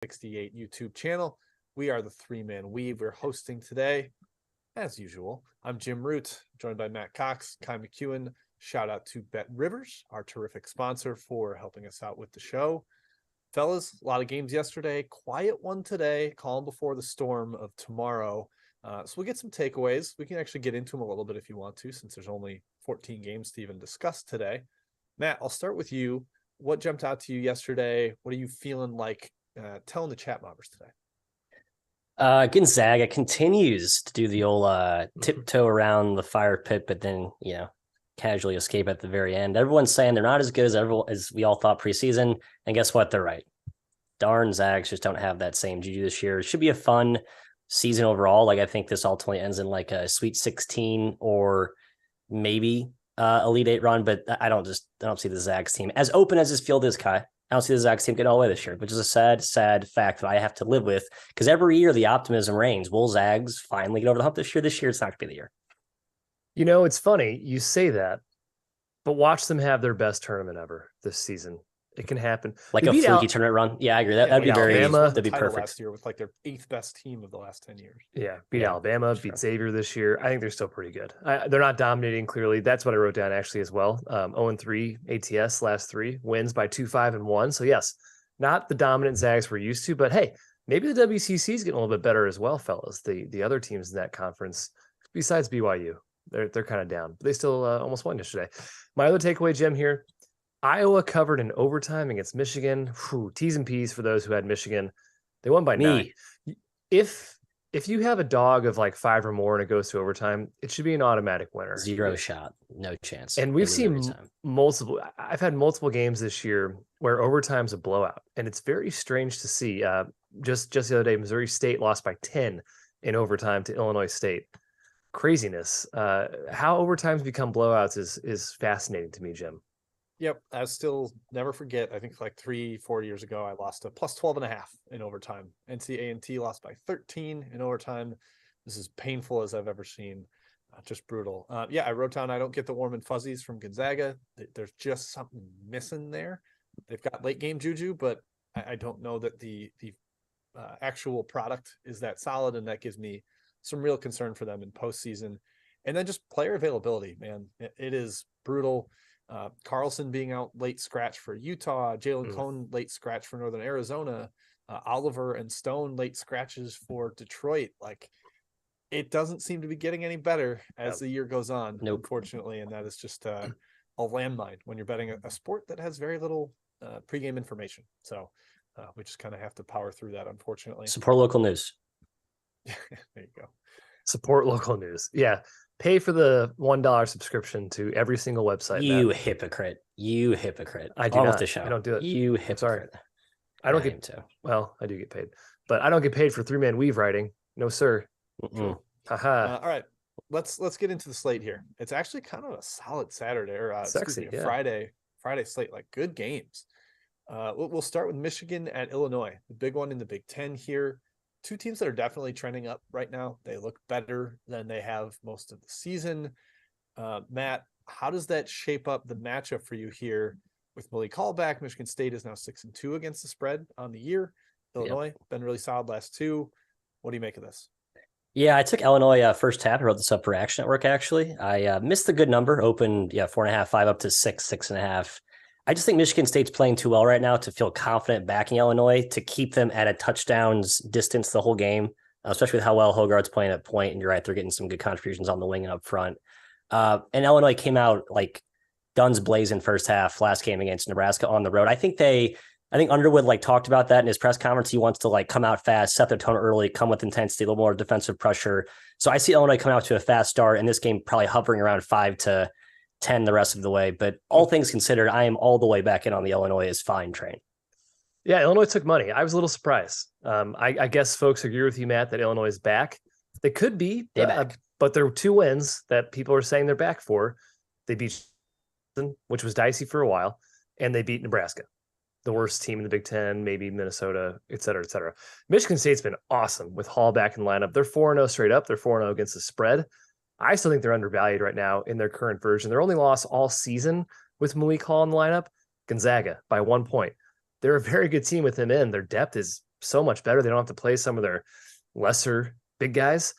68 YouTube channel. We are the three-man weave. We're hosting today, as usual. I'm Jim Root, joined by Matt Cox, Kai McEwen. Shout out to BetRivers, our terrific sponsor, for helping us out with the show. Fellas, a lot of games yesterday, quiet one today, calm before the storm of tomorrow. So we'll get some takeaways. We can actually get into them a little bit if you want to, since there's only 14 games to even discuss today. Matt, I'll start with you. What jumped out to you yesterday? What are you feeling like telling the chat mobbers today? Gonzaga continues to do the old tiptoe around the fire pit, but then, casually escape at the very end. Everyone's saying they're not as good as we all thought preseason. And guess what? They're right. Darn Zags just don't have that same juju this year. It should be a fun season overall. Like, I think this ultimately ends in like a Sweet 16 or maybe Elite 8 run, but I don't see the Zags team as open as this field is, Kai. I don't see the Zags team get all the way this year, which is a sad fact that I have to live with, because every year the optimism reigns. Will Zags finally get over the hump this year? This year, it's not going to be the year. It's funny you say that, but watch them have their best tournament ever this season. It can happen. Like a fluky tournament run. Yeah, I agree. That'd be very Alabama. That'd be perfect. Last year with like their 8th best team of the last 10 years. Yeah, beat Alabama, beat Xavier this year. I think they're still pretty good. They're not dominating, clearly. That's what I wrote down actually as well. 0-3 ATS last 3, wins by 2-5-1. So yes, not the dominant Zags we're used to, but hey, maybe the WCC is getting a little bit better as well, fellas. The other teams in that conference, besides BYU, they're kind of down, but they still almost won yesterday. My other takeaway, Jim, here. Iowa covered in overtime against Michigan. T's and P's for those who had Michigan. They won by 9. If you have a dog of like 5 or more and it goes to overtime, it should be an automatic winner. Zero shot, no chance. And we've seen multiple. I've had multiple games this year where overtime's a blowout, and it's very strange to see. Just the other day, Missouri State lost by 10 in overtime to Illinois State. Craziness. How overtimes become blowouts is fascinating to me, Jim. Yep, I still never forget. I think like 3-4 years ago, I lost a plus 12.5 in overtime. NC A&T lost by 13 in overtime. This is painful as I've ever seen. Just brutal. I wrote down I don't get the warm and fuzzies from Gonzaga. There's just something missing there. They've got late game juju, but I don't know that the actual product is that solid, and that gives me some real concern for them in postseason. And then just player availability, man. It is brutal. Carlson being out late scratch for Utah, Jalen Cone late scratch for Northern Arizona, Oliver and Stone late scratches for Detroit. Like, it doesn't seem to be getting any better as the year goes on, unfortunately. And that is just a landmine when you're betting a sport that has very little pregame information. So we just kind of have to power through that, unfortunately. Support local news. There you go. Support local news. Yeah. Pay for the $1 subscription to every single website. You hypocrite. I do not. The show. I don't do it. You hypocrite. Sorry. I don't get to. Well, I do get paid, but I don't get paid for 3-man weave writing. No, sir. Haha. All right. Let's get into the slate here. It's actually kind of a solid Saturday or Friday slate, like good games. We'll start with Michigan at Illinois, the big one in the Big Ten here. 2 teams that are definitely trending up right now. They look better than they have most of the season. Matt, how does that shape up the matchup for you here with Malik Hall back? Michigan State is now 6-2 against the spread on the year. Illinois been really solid last 2. What do you make of this? Yeah, I took Illinois first tap. I wrote this up for Action Network, actually. I missed the good number, opened 4.5, 5 up to 6.5. I just think Michigan State's playing too well right now to feel confident backing Illinois to keep them at a touchdowns distance the whole game, especially with how well Hogarth's playing at point. And you're right, they're getting some good contributions on the wing and up front. And Illinois came out like guns blazing first half last game against Nebraska on the road. I think Underwood talked about that in his press conference. He wants to come out fast, set the tone early, come with intensity, a little more defensive pressure. So I see Illinois coming out to a fast start, and this game probably hovering around 5-10 the rest of the way. But all things considered, I am all the way back in on the Illinois is fine train. Yeah, Illinois took money. I was a little surprised. I guess folks agree with you, Matt, that Illinois is back. They could be, but there were 2 wins that people are saying they're back for. They beat, which was dicey for a while, and they beat Nebraska, the worst team in the Big Ten, maybe Minnesota, et cetera, et cetera. Michigan State's been awesome with Hall back in the lineup. They're 4-0 straight up. They're 4-0 against the spread. I still think they're undervalued right now in their current version. Their only loss all season with Malik Hall in the lineup, Gonzaga by 1 point. They're a very good team with him in. Their depth is so much better. They don't have to play some of their lesser big guys.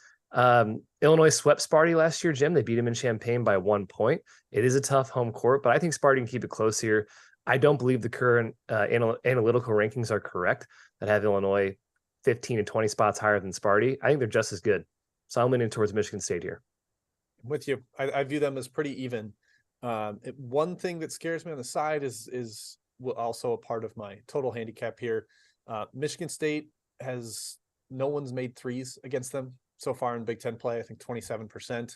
Illinois swept Sparty last year, Jim. They beat him in Champaign by 1 point. It is a tough home court, but I think Sparty can keep it close here. I don't believe the current analytical rankings are correct that have Illinois 15 and 20 spots higher than Sparty. I think they're just as good. So I'm leaning towards Michigan State here. I'm with you. I view them as pretty even. One thing that scares me on the side is also a part of my total handicap here. Michigan State no one's made threes against them so far in Big Ten play. I think 27%.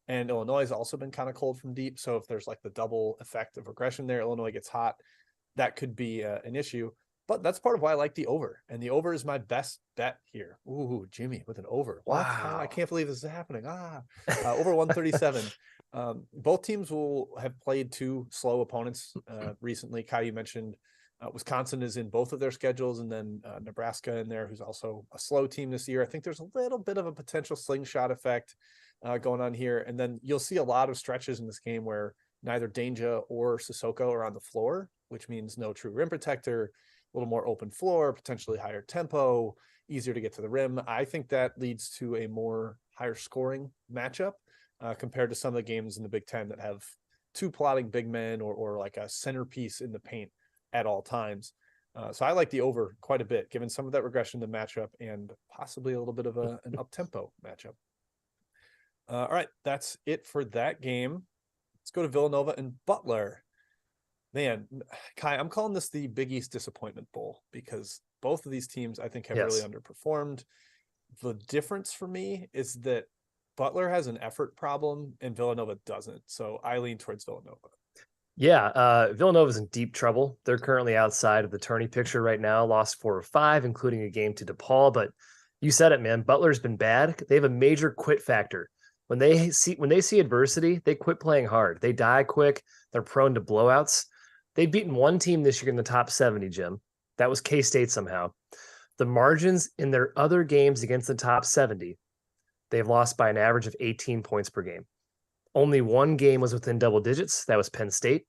And Illinois has also been kind of cold from deep. So if there's like the double effect of regression there, Illinois gets hot, that could be an issue. But that's part of why I like the over. And the over is my best bet here. Ooh, Jimmy with an over. Wow. What? I can't believe this is happening. Over 137. Both teams will have played two slow opponents recently. Kai, you mentioned Wisconsin is in both of their schedules, and then Nebraska in there, who's also a slow team this year. I think there's a little bit of a potential slingshot effect going on here. And then you'll see a lot of stretches in this game where neither Danger or Sissoko are on the floor, which means no true rim protector, a little more open floor, potentially higher tempo, easier to get to the rim. I think that leads to a more higher scoring matchup compared to some of the games in the Big Ten that have two plotting big men or like a centerpiece in the paint at all times. So I like the over quite a bit, given some of that regression to matchup and possibly a little bit of an up-tempo matchup. All right, that's it for that game. Let's go to Villanova and Butler. Man, Kai, I'm calling this the Big East Disappointment Bowl because both of these teams, I think, have really underperformed. The difference for me is that Butler has an effort problem and Villanova doesn't. So I lean towards Villanova. Yeah, Villanova's in deep trouble. They're currently outside of the tourney picture right now, lost 4 of 5, including a game to DePaul. But you said it, man. Butler's been bad. They have a major quit factor. When they see adversity, they quit playing hard. They die quick. They're prone to blowouts. They've beaten one team this year in the top 70, Jim. That was K-State somehow. The margins in their other games against the top 70, they've lost by an average of 18 points per game. Only one game was within double digits. That was Penn State.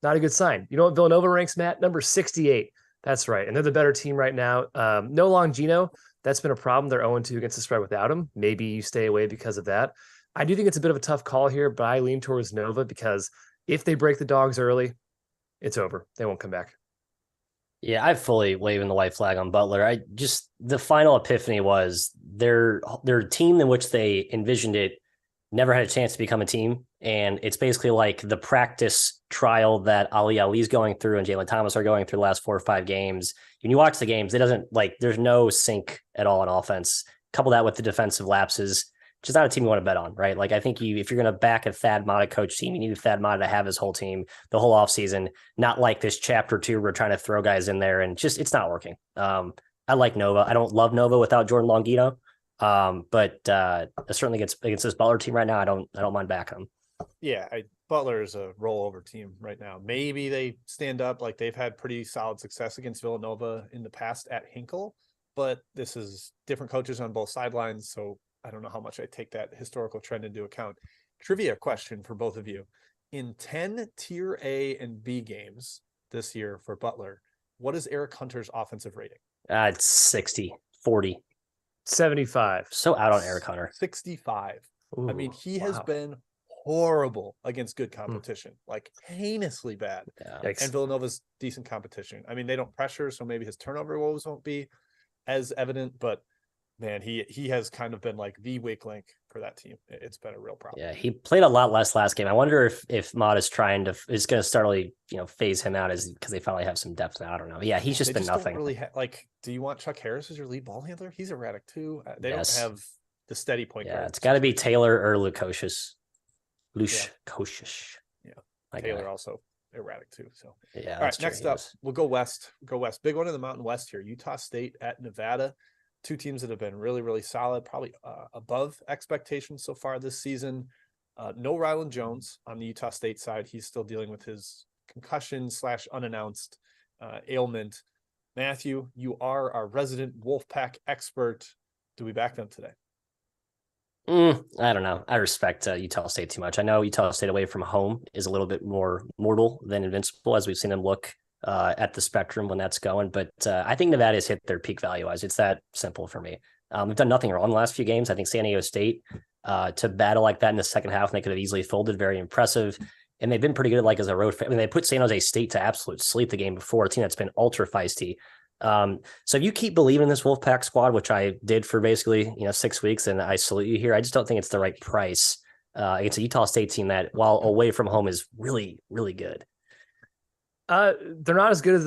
Not a good sign. You know what Villanova ranks, Matt? Number 68. That's right. And they're the better team right now. No Longino. That's been a problem. They're 0-2 against the spread without him. Maybe you stay away because of that. I do think it's a bit of a tough call here, but I lean towards Nova because if they break the dogs early, it's over. They won't come back. Yeah, I fully waving the white flag on Butler. The final epiphany was their team in which they envisioned it never had a chance to become a team. And it's basically like the practice trial that Ali's going through and Jalen Thomas are going through the last 4 or 5 games. When you watch the games, there's no sync at all in offense. Couple that with the defensive lapses, just not a team you want to bet on, right? Like I think if you're going to back a Thad Matta coach team, you need Thad Matta to have his whole team the whole offseason, not like this chapter 2 we're trying to throw guys in there and just it's not working. I like Nova. I don't love Nova without Jordan Longino. But certainly against this Butler team right now, I don't mind backing them. Yeah, Butler is a rollover team right now. Maybe they stand up, like they've had pretty solid success against Villanova in the past at Hinkle, but this is different coaches on both sidelines, so I don't know how much I take that historical trend into account. Trivia question for both of you. In 10 Tier A and B games this year for Butler, what is Eric Hunter's offensive rating? It's 60, 40. 75. So out on Eric Hunter. 65. Ooh, I mean, he has been horrible against good competition, like heinously bad. Yeah. And Villanova's decent competition. I mean, they don't pressure, so maybe his turnover woes won't be as evident, but man, he has kind of been like the weak link for that team. It's been a real problem. Yeah, he played a lot less last game. I wonder if Mott is going to start really, phase him out because they finally have some depth now. I don't know. Yeah, he's just been nothing. Don't really do you want Chuck Harris as your lead ball handler? He's erratic too. They don't have the steady point guard. Yeah, it's got to be Taylor or Lukosius. Yeah. Taylor also erratic too. So yeah. All right, next up, we'll go west. Big one in the Mountain West here. Utah State at Nevada. Two teams that have been really, really solid, probably above expectations so far this season. No Ryland Jones on the Utah State side. He's still dealing with his concussion / unannounced ailment. Matthew, you are our resident Wolfpack expert. Do we back them today? I don't know. I respect Utah State too much. I know Utah State away from home is a little bit more mortal than invincible, as we've seen them look at the spectrum when that's going. But I think Nevada's hit their peak value-wise. It's that simple for me. They've done nothing wrong the last few games. I think San Diego State to battle like that in the second half, and they could have easily folded. Very impressive. And they've been pretty good like as a road. I mean, they put San Jose State to absolute sleep the game before, a team that's been ultra feisty. So if you keep believing in this Wolfpack squad, which I did for basically 6 weeks, and I salute you here, I just don't think it's the right price. It's a Utah State team that, while away from home, is really, really good. They're not as good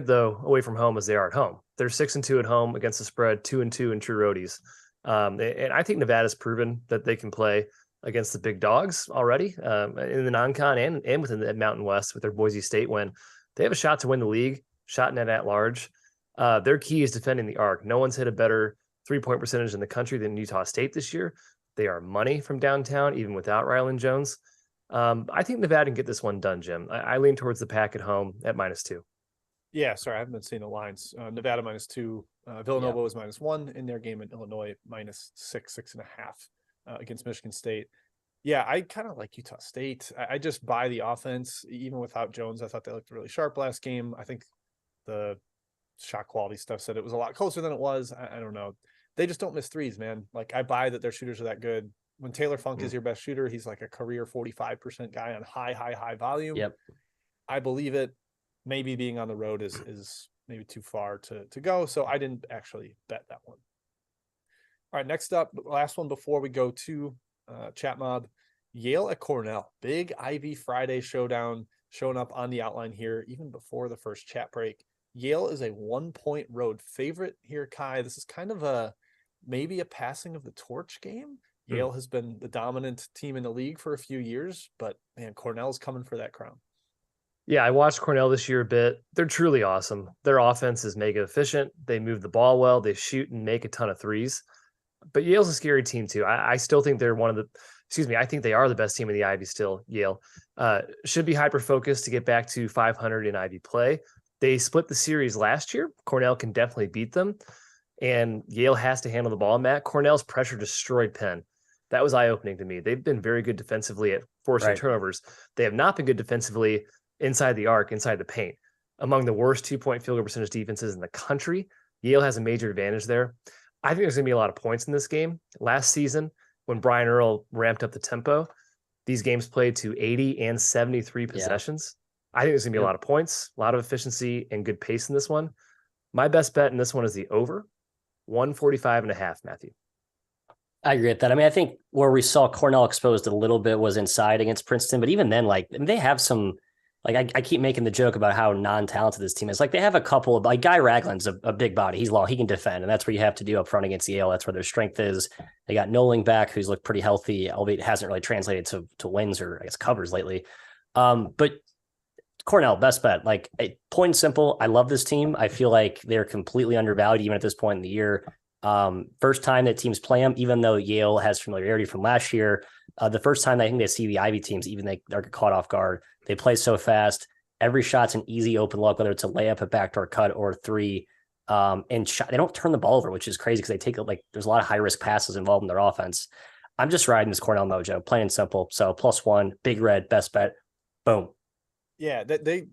though away from home as they are at home. They're 6-2 at home against the spread, 2-2 in true roadies. And I think Nevada's proven that they can play against the big dogs already in the non-con and within the Mountain West with their Boise State win. They have a shot to win the league, shot net at large. Their key is defending the arc. No one's hit a better 3-point percentage in the country than Utah State this year. They are money from downtown, even without Ryland Jones. I think Nevada can get this one done, Jim. I lean towards the Pack at home at -2. Yeah, sorry, I haven't been seeing the lines. Nevada -2. Villanova was -1 in their game in Illinois, -6.5 against Michigan State. Yeah, I kind of like Utah State. I just buy the offense, even without Jones. I thought they looked really sharp last game. I think the shot quality stuff said it was a lot closer than it was. I don't know. They just don't miss threes, man. Like, I buy that their shooters are that good. When Taylor Funk is your best shooter, he's like a career 45% guy on high volume. Yep. I believe it. Maybe being on the road is maybe too far to go. So I didn't actually bet that one. All right, next up, last one before we go to Chat Mob. Yale at Cornell. Big Ivy Friday showdown showing up on the outline here, even before the first chat break. Yale is a 1-point road favorite here, Kai. This is kind of maybe a passing of the torch game. Yale has been the dominant team in the league for a few years, but man, Cornell's coming for that crown. Yeah, I watched Cornell this year a bit. They're truly awesome. Their offense is mega efficient. They move the ball well. They shoot and make a ton of threes. But Yale's a scary team too. I still think they're I think they are the best team in the Ivy still, Yale. Should be hyper-focused to get back to 500 in Ivy play. They split the series last year. Cornell can definitely beat them. And Yale has to handle the ball, Matt. Cornell's pressure destroyed Penn. That was eye-opening to me. They've been very good defensively at forcing turnovers. They have not been good defensively inside the arc, inside the paint. Among the worst 2-point field goal percentage defenses in the country, Yale has a major advantage there. I think there's going to be a lot of points in this game. Last season, when Brian Earl ramped up the tempo, these games played to 80 and 73 possessions. I think there's going to be a lot of points, a lot of efficiency, and good pace in this one. My best bet in this one is the over, 145.5, Matthew. I agree with that. I mean, I think where we saw Cornell exposed a little bit was inside against Princeton, but even then, they have some, I keep making the joke about how non-talented this team is. Like, they have a couple of, Guy Ragland's a big body. He's long, he can defend, and that's what you have to do up front against Yale. That's where their strength is. They got Noling back, who's looked pretty healthy, albeit hasn't really translated to wins or I guess covers lately. But Cornell, best bet. Point and simple, I love this team. I feel like they're completely undervalued even at this point in the year. First time that teams play them, even though Yale has familiarity from last year, the first time I think they see the Ivy teams, even they're caught off guard. They play so fast. Every shot's an easy open look, whether it's a layup, a backdoor cut, or three. They don't turn the ball over, which is crazy because they take there's a lot of high risk passes involved in their offense. I'm just riding this Cornell mojo, plain and simple. So +1, big red, best bet. Boom. Yeah, they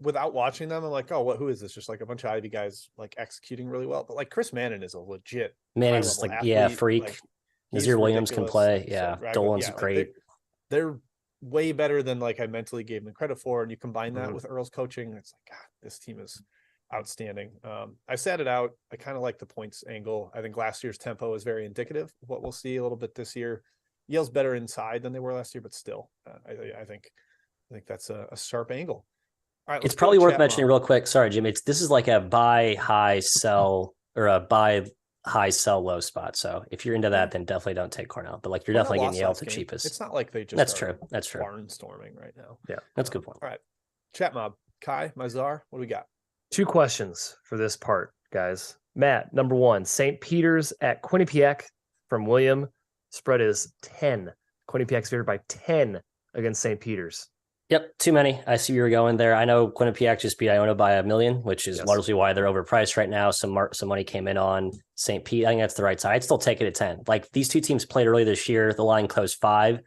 without watching them, I'm like, oh, who is this? Just like a bunch of Ivy guys executing really well. But Chris Mannon is a legit Mannon's athlete. Freak. Nazir Williams can play. Yeah, Dolan's great. They're way better than I mentally gave them credit for. And you combine that with Earl's coaching, it's God, this team is outstanding. I sat it out. I kind of like the points angle. I think last year's tempo is very indicative of what we'll see a little bit this year. Yale's better inside than they were last year, but still, I think that's a sharp angle. All right, it's probably worth mentioning real quick. Sorry, Jim. This is like a buy high sell or a buy high sell low spot. So if you're into that, then definitely don't take Cornell. But you're definitely getting Yale the cheapest. It's not like they just That's true. barnstorming right now. Yeah, that's a good point. All right, chat mob. Kai, Mazar, what do we got? 2 questions for this part, guys. Matt, number 1, St. Peters at Quinnipiac from William. Spread is 10. Quinnipiac's favored by 10 against St. Peters. Yep, too many. I see where you're going there. I know Quinnipiac just beat Iona by 1 million, which is largely why they're overpriced right now. Some money came in on St. Pete. I think that's the right side. I'd still take it at 10. These two teams played early this year. The line closed 5,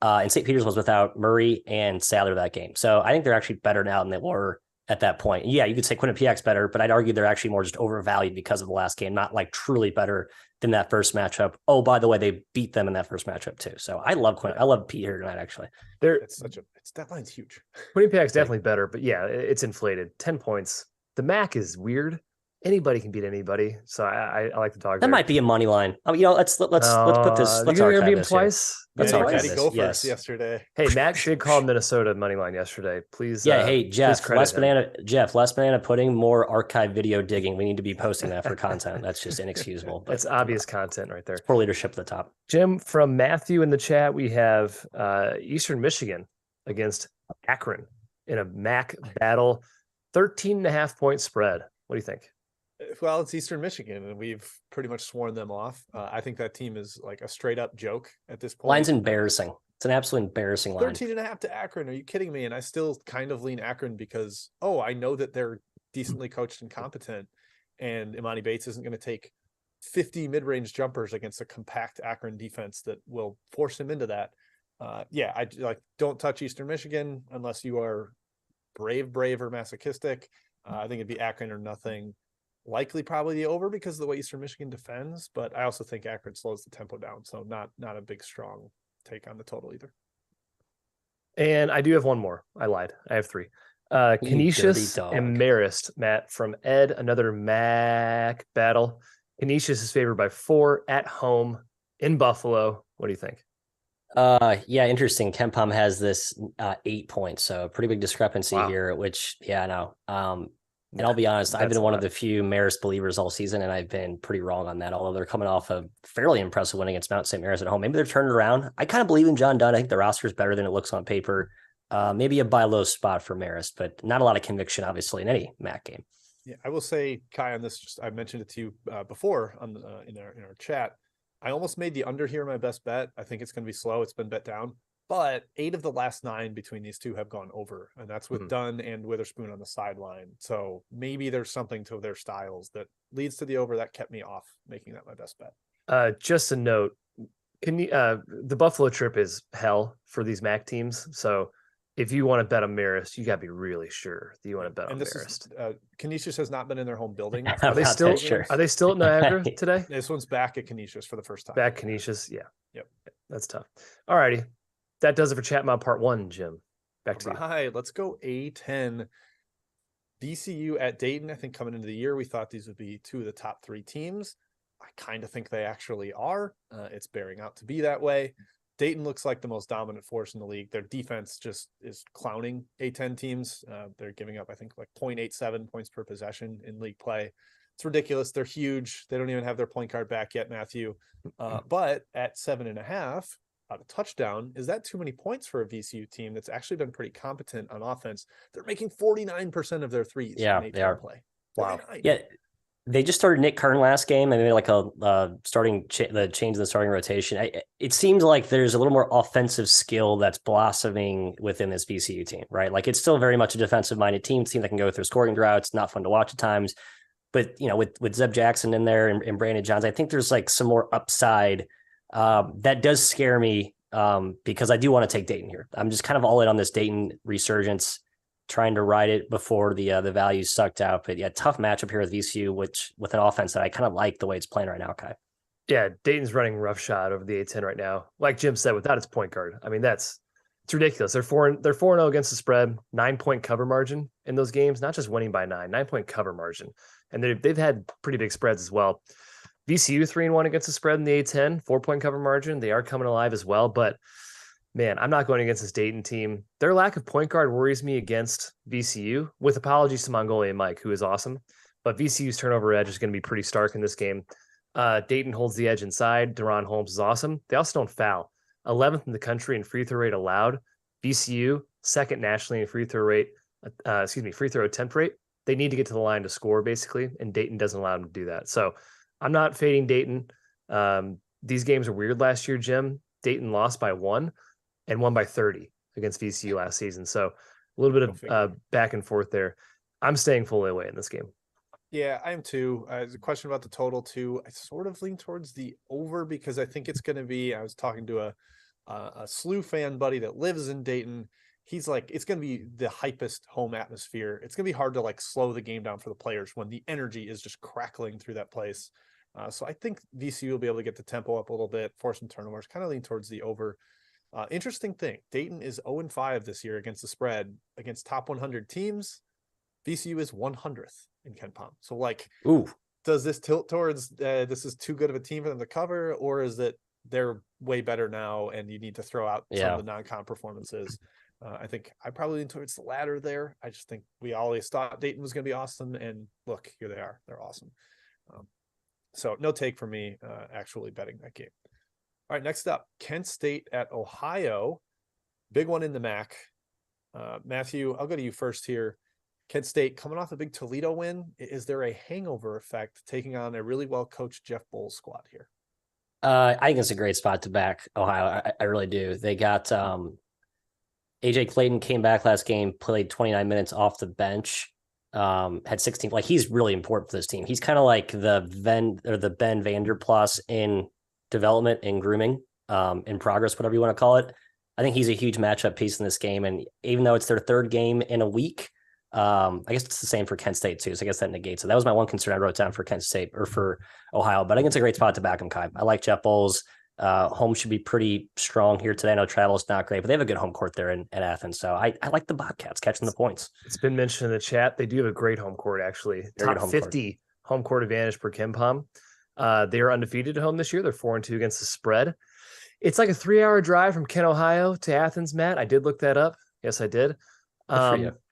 and St. Peters was without Murray and Sadler that game. So I think they're actually better now than they were at that point. Yeah, you could say Quinnipiac's better, but I'd argue they're actually more just overvalued because of the last game, not like truly better than that first matchup. Oh, by the way, they beat them in that first matchup too. So I love I love Pete here tonight, actually. That line's huge. Quinnipiac's definitely better, but yeah, it's inflated. 10 points. The MAC is weird. Anybody can beat anybody. So I like the dog. That might be a money line. Oh, let's put this. Let's archive beat him twice. Let's archive this. Go first yes. yesterday. Hey, Mac did call Minnesota money line yesterday. Please. Yeah. Hey, Jeff. Less him. banana pudding. More archive video digging. We need to be posting that for content. That's just inexcusable. That's obvious content right there. It's poor leadership at the top. Jim, from Matthew in the chat, we have Eastern Michigan against Akron in a MAC battle. 13.5 point spread. What do you think? Well, it's Eastern Michigan, and we've pretty much sworn them off. I think that team is like a straight up joke at this point. Line's embarrassing. It's an absolute embarrassing line. 13.5 to Akron. Are you kidding me? And I still kind of lean Akron because, I know that they're decently coached and competent, and Imani Bates isn't going to take 50 mid-range jumpers against a compact Akron defense that will force him into that. I don't touch Eastern Michigan unless you are brave or masochistic. I think it'd be Akron or nothing. Likely probably the over because of the way Eastern Michigan defends, but I also think Akron slows the tempo down. So not a big, strong take on the total either. And I do have one more. I lied. I have three. Canisius and Marist, Matt, from Ed, another MAC battle. Canisius is favored by 4 at home in Buffalo. What do you think? Yeah, interesting. KenPom has this 8 points, so pretty big discrepancy here, which, no. And I'll be honest, I've been one of the few Marist believers all season, and I've been pretty wrong on that, although they're coming off a fairly impressive win against Mount St. Mary's at home. Maybe they're turning around. I kind of believe in John Dunn. I think the roster is better than it looks on paper. Maybe a buy low spot for Marist, but not a lot of conviction, obviously, in any MAC game. Yeah, I will say, Kai, on this, I mentioned it to you before in our chat. I almost made the under here my best bet. I think it's going to be slow. It's been bet down. But 8 of the last 9 between these two have gone over, and that's with Dunn and Witherspoon on the sideline. So maybe there's something to their styles that leads to the over. That kept me off making that my best bet. Just a note, the Buffalo trip is hell for these MAC teams. So if you want to bet on Marist, you got to be really sure that you want to bet on Marist. Canisius has not been in their home building. Are they still at Niagara today? This one's back at Canisius for the first time. Back Canisius, yeah. Yep. That's tough. All righty. That does it for Chat Mod Part 1, Jim. Back to you. Hi, let's go A10. VCU at Dayton. I think coming into the year, we thought these would be 2 of the top 3 teams. I kind of think they actually are. It's bearing out to be that way. Dayton looks like the most dominant force in the league. Their defense just is clowning A10 teams. They're giving up, I think, like 0.87 points per possession in league play. It's ridiculous. They're huge. They don't even have their point guard back yet, Matthew. But at 7.5, a touchdown, is that too many points for a VCU team that's actually been pretty competent on offense? They're making 49% of their threes. Yeah, they are. Play. Wow. Yeah, they just started Nick Kern last game, and they made like a the change in the starting rotation. It seems like there's a little more offensive skill that's blossoming within this VCU team, right? Like it's still very much a defensive-minded team that can go through scoring droughts. Not fun to watch at times, but with Zeb Jackson in there and Brandon Johns, I think there's like some more upside. That does scare me because I do want to take Dayton here. I'm just kind of all in on this Dayton resurgence, trying to ride it before the value sucked out. But yeah, tough matchup here with VCU, which with an offense that I kind of like the way it's playing right now, Kai. Yeah, Dayton's running roughshod over the A10 right now. Like Jim said, without its point guard. I mean, it's ridiculous. They're 4-0 against the spread, 9-point cover margin in those games, not just winning by 9-point cover margin. And they've had pretty big spreads as well. VCU 3-1 against the spread in the A10, 4-point cover margin. They are coming alive as well, but man, I'm not going against this Dayton team. Their lack of point guard worries me against VCU, with apologies to Mongolian Mike, who is awesome, but VCU's turnover edge is going to be pretty stark in this game. Dayton holds the edge inside. Deron Holmes is awesome. They also don't foul. 11th in the country in free throw rate allowed. VCU, second nationally in free throw attempt rate. They need to get to the line to score, basically, and Dayton doesn't allow them to do that. So I'm not fading Dayton. These games are weird last year, Jim. Dayton lost by 1 and won by 30 against VCU last season. So a little bit of back and forth there. I'm staying fully away in this game. Yeah, I am too. There's a question about the total too. I sort of lean towards the over because I think it's going to be, I was talking to a SLU fan buddy that lives in Dayton. he's like, it's going to be the hypest home atmosphere. It's going to be hard to like slow the game down for the players when the energy is just crackling through that place. So I think VCU will be able to get the tempo up a little bit, force some turnovers, kind of lean towards the over. Interesting thing, Dayton is 0-5 this year against the spread against top 100 teams. VCU is 100th in KenPom. So like, Ooh, does this tilt towards this is too good of a team for them to cover, or is it they're way better now and you need to throw out some of the non-con performances? I think I probably lean towards the latter there. I just think we always thought Dayton was going to be awesome, and look, here they are. They're awesome. So no take for me actually betting that game. All right, next up, Kent State at Ohio. Big one in the MAC. Matthew, I'll go to you first here. Kent State coming off a big Toledo win. Is there a hangover effect taking on a really well-coached Jeff Bowles squad here? I think it's a great spot to back Ohio. I really do. They got AJ Clayton came back last game, played 29 minutes off the bench, had 16. Like, he's really important for this team. He's kind of like the Ben Vanderplas in development and grooming, in progress, whatever you want to call it. I think he's a huge matchup piece in this game. And even though it's their third game in a week, I guess it's the same for Kent State too. So I guess that negates it. That was my one concern I wrote down for Kent State or for Ohio, but I think it's a great spot to back them, Kai. I like Jeff Bowles. Home should be pretty strong here today. I know travel's not great, but they have a good home court there at Athens. So I like the Bobcats catching the points. It's been mentioned in the chat. They do have a great home court, actually. Very Top 50 home court advantage per KenPom. They are undefeated at home this year. They're 4-2 against the spread. It's like a 3-hour drive from Kent, Ohio to Athens, Matt. I did look that up. Yes, I did.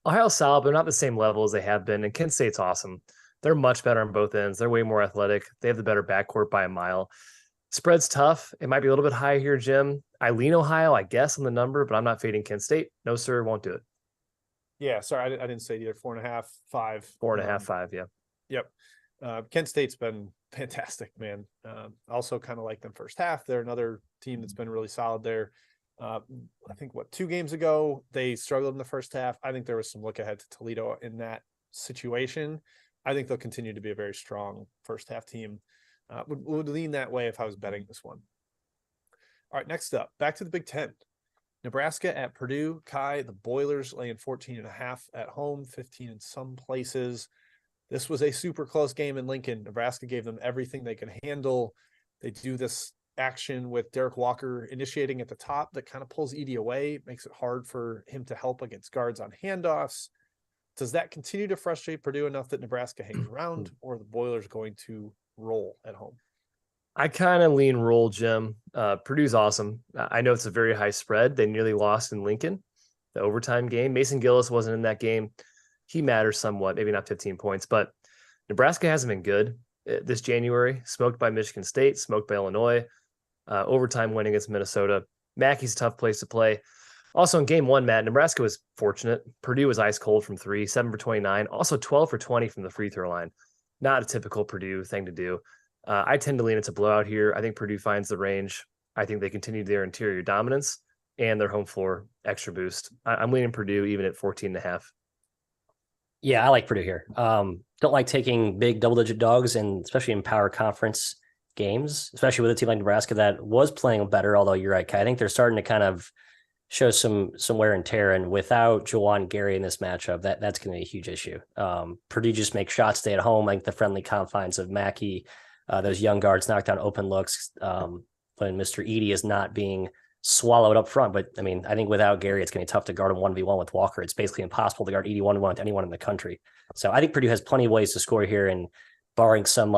Ohio's solid, but not the same level as they have been. And Kent State's awesome. They're much better on both ends. They're way more athletic. They have the better backcourt by a mile. Spread's tough. It might be a little bit high here, Jim. I lean Ohio, I guess, on the number, but I'm not fading Kent State. No, sir, won't do it. Yeah, sorry, I didn't say either. 4.5, 5. 4.5, 5, yeah. Yep. Kent State's been fantastic, man. Also kind of like them first half. They're another team that's been really solid there. I think 2 games ago, they struggled in the first half. I think there was some look ahead to Toledo in that situation. I think they'll continue to be a very strong first half team. Would lean that way if I was betting this one. All right, next up, back to the Big Ten. Nebraska at Purdue. Kai, the Boilers laying 14.5 at home, 15 in some places. This was a super close game in Lincoln. Nebraska gave them everything they could handle. They do this action with Derek Walker initiating at the top that kind of pulls Edey away, makes it hard for him to help against guards on handoffs. Does that continue to frustrate Purdue enough that Nebraska hangs around, or are the Boilers going to roll at home? I kind of lean roll, Jim. Purdue's awesome. I know it's a very high spread. They nearly lost in Lincoln, the overtime game. Mason Gillis wasn't in that game. He matters somewhat, maybe not 15 points, but Nebraska hasn't been good this January. Smoked by Michigan State, smoked by Illinois, overtime win against Minnesota. Mackey's a tough place to play. Also in game 1, Matt, Nebraska was fortunate. Purdue was ice cold from 3, 7 for 29, also 12 for 20 from the free throw line. Not a typical Purdue thing to do. I tend to lean it's a blowout here. I think Purdue finds the range. I think they continue their interior dominance and their home floor extra boost. I'm leaning Purdue even at 14.5. Yeah, I like Purdue here. Don't like taking big double-digit dogs, and especially in power conference games, especially with a team like Nebraska that was playing better. Although you're right, Kai, I think they're starting to kind of show some wear and tear. And without Juwan Gary in this matchup, that's going to be a huge issue. Purdue just makes shots, stay at home, like the friendly confines of Mackey. Those young guards knock down open looks when Mr. Edey is not being swallowed up front. But I mean, I think without Gary, it's going to be tough to guard him 1v1 with Walker. It's basically impossible to guard Edey 1v1 with anyone in the country. So I think Purdue has plenty of ways to score here, and barring some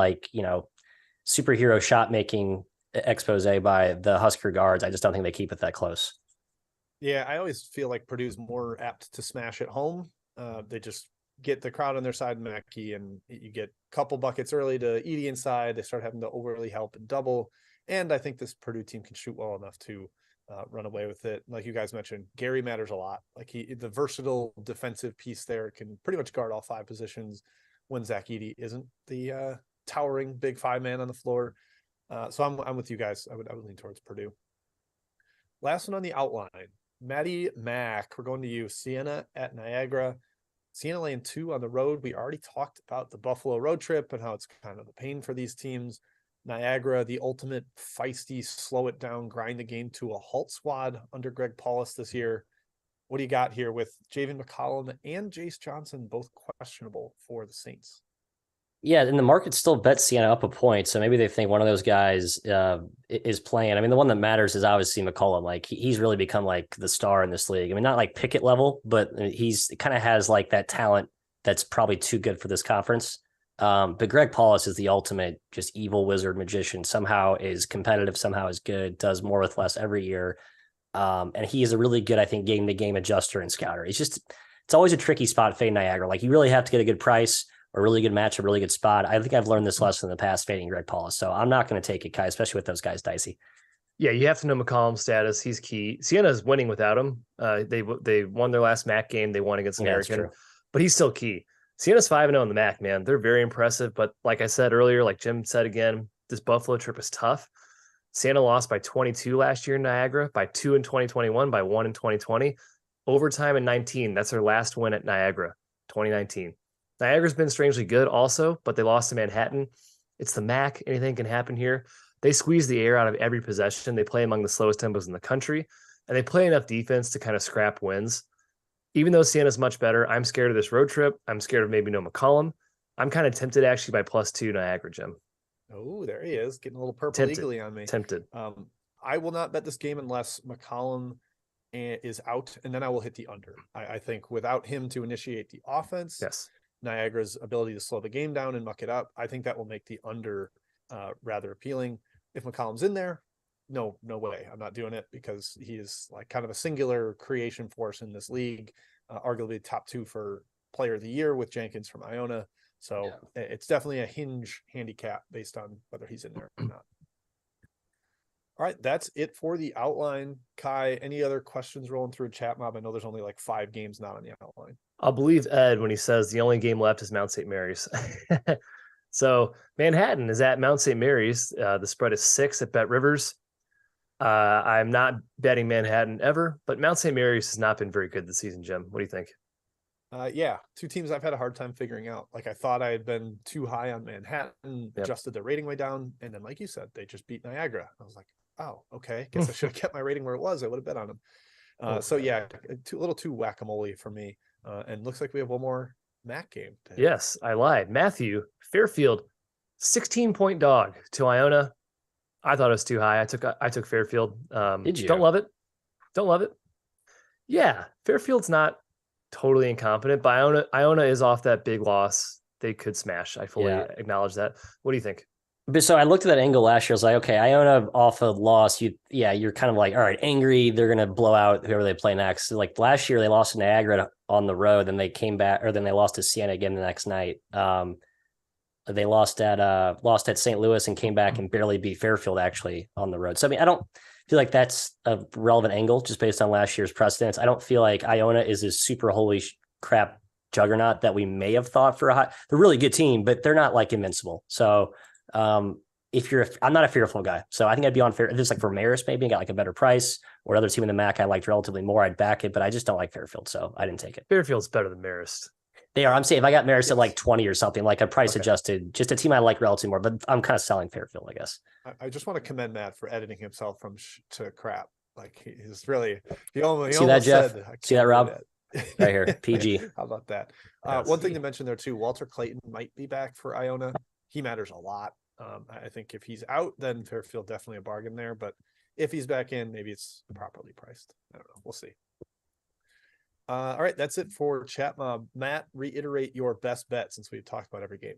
superhero shot making expose by the Husker guards, I just don't think they keep it that close. Yeah, I always feel like Purdue's more apt to smash at home. They just get the crowd on their side, Mackey, and you get a couple buckets early to Edey inside. They start having to overly help and double. And I think this Purdue team can shoot well enough to run away with it. Like you guys mentioned, Gary matters a lot. Like the versatile defensive piece there can pretty much guard all 5 positions when Zach Edey isn't the towering big 5 man on the floor. So I'm with you guys. I would lean towards Purdue. Last one on the outline. Maddie Mack, we're going to you. Siena at Niagara. Siena laying 2 on the road. We already talked about the Buffalo road trip and how it's kind of the pain for these teams. Niagara, the ultimate feisty, slow it down, grind the game to a halt squad under Greg Paulus this year. What do you got here with Javen McCollum and Jace Johnson both questionable for the Saints? Yeah, and the market still bets Siena up a point, so maybe they think one of those guys is playing. I mean, the one that matters is obviously McCollum. Like he's really become like the star in this league. I mean, not like Pickett level, but he's kind of has like that talent that's probably too good for this conference. But Greg Paulus is the ultimate just evil wizard magician. Somehow is competitive, somehow is good, does more with less every year. And he is a really good, I think, game-to-game adjuster and scouter. It's always a tricky spot fading Niagara. Like you really have to get a good price, a really good match, a really good spot. I think I've learned this lesson in the past fading Greg Paulus. So I'm not going to take it, Kai, especially with those guys dicey. Yeah, you have to know McCollum's status. He's key. Siena is winning without him. They won their last MAC game. They won against American, but he's still key. Siena's 5-0 in the MAC, man. They're very impressive. But like I said earlier, like Jim said again, this Buffalo trip is tough. Siena lost by 22 last year in Niagara, by 2 in 2021, by 1 in 2020. Overtime in 19. That's their last win at Niagara, 2019. Niagara's been strangely good also, but they lost to Manhattan. It's the MAC. Anything can happen here. They squeeze the air out of every possession. They play among the slowest tempos in the country, and they play enough defense to kind of scrap wins. Even though Siena's much better, I'm scared of this road trip. I'm scared of maybe no McCollum. I'm kind of tempted actually by +2 Niagara, Jim. Oh, there he is, getting a little purple eagly on me. Tempted. I will not bet this game unless McCollum is out, and then I will hit the under. I think without him to initiate the offense, yes, Niagara's ability to slow the game down and muck it up, I think that will make the under rather appealing. If McCollum's in there, no way. I'm not doing it because he is like kind of a singular creation force in this league, arguably top 2 for player of the year with Jenkins from Iona. So it's definitely a hinge handicap based on whether he's in there or not. All right, that's it for the outline. Kai, any other questions rolling through chat mob? I know there's only like 5 games not on the outline. I'll believe Ed when he says the only game left is Mount St. Mary's. So Manhattan is at Mount St. Mary's. The spread is 6 at BetRivers. I'm not betting Manhattan ever, but Mount St. Mary's has not been very good this season, Jim. What do you think? Yeah, 2 teams I've had a hard time figuring out. Like I thought I had been too high on Manhattan, adjusted their rating way down, and then like you said, they just beat Niagara. I was like, oh, okay. Guess I should have kept my rating where it was. I would have bet on them. So yeah, a little too whack-a-mole for me. And looks like we have one more MAC game. Yes, I lied. Matthew, Fairfield, 16-point dog to Iona. I thought it was too high. I took Fairfield. Did you? Don't love it. Don't love it. Yeah, Fairfield's not totally incompetent, but Iona is off that big loss. They could smash. I fully acknowledge that. What do you think? But so I looked at that angle last year. I was like, okay, Iona off a loss. You're kind of like, all right, angry. They're going to blow out whoever they play next. So like last year, they lost to Niagara on the road. Then they came back, or then they lost to Siena again the next night. They lost at St. Louis and came back and barely beat Fairfield actually on the road. So I mean, I don't feel like that's a relevant angle just based on last year's precedents. I don't feel like Iona is a super holy crap juggernaut that we may have thought for a high. They're a really good team, but they're not like invincible. So I'm not a fearful guy. So I think I'd be on fair. If it's like for Marist, maybe and got like a better price or another team in the MAC I liked relatively more, I'd back it, but I just don't like Fairfield. So I didn't take it. Fairfield's better than Marist. They are. I'm saying if I got Marist at like 20 or something, like a price adjusted, just a team I like relatively more, but I'm kind of selling Fairfield, I guess. I just want to commend Matt for editing himself from to crap. Like he's really, he almost see that, Jeff? See that, Rob? That. Right here, PG. How about that? One thing to mention there too, Walter Clayton might be back for Iona. He matters a lot. I think if he's out, then Fairfield definitely a bargain there. But if he's back in, maybe it's properly priced. I don't know. We'll see. All right, that's it for Chat Mob. Matt, reiterate your best bet since we've talked about every game.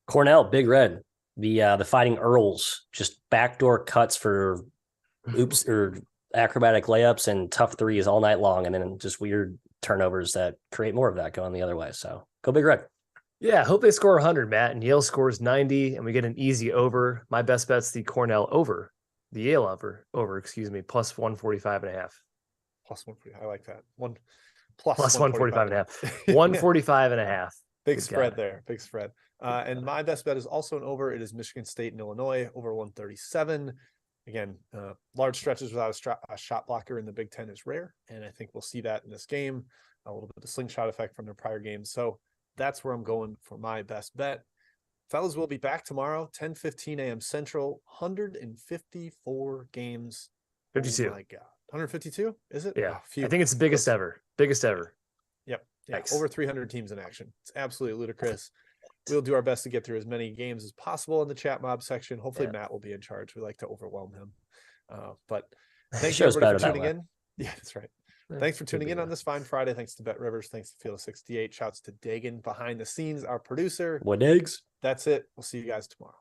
Cornell, Big Red, the Fighting Earls, just backdoor cuts for oops or acrobatic layups and tough threes all night long, and then just weird turnovers that create more of that going the other way. So go Big Red. Yeah, hope they score 100, Matt, and Yale scores 90, and we get an easy over. My best bet's the Cornell over, the Yale over, excuse me, plus 145.5. Plus 140. I like that. Plus 145.5. 145.5. Big spread there. Big spread. And my best bet is also an over. It is Michigan State and Illinois over 137. Again, large stretches without a shot blocker in the Big Ten is rare. And I think we'll see that in this game. A little bit of slingshot effect from their prior games. So that's where I'm going for my best bet. Fellas, we'll be back tomorrow, 10:15 a.m. Central, 154 games. 52. Oh my God. 152, is it? Yeah. Phew. I think it's the biggest ever. Biggest ever. Yep. Yeah. Yikes. Over 300 teams in action. It's absolutely ludicrous. We'll do our best to get through as many games as possible in the chat mob section. Hopefully Matt will be in charge. We like to overwhelm him. But thank you everybody for tuning in. Yeah, that's right. Thanks for tuning in on this fine Friday. Thanks to BetRivers. Thanks to Field 68. Shouts to Dagan behind the scenes, our producer. What eggs? That's it. We'll see you guys tomorrow.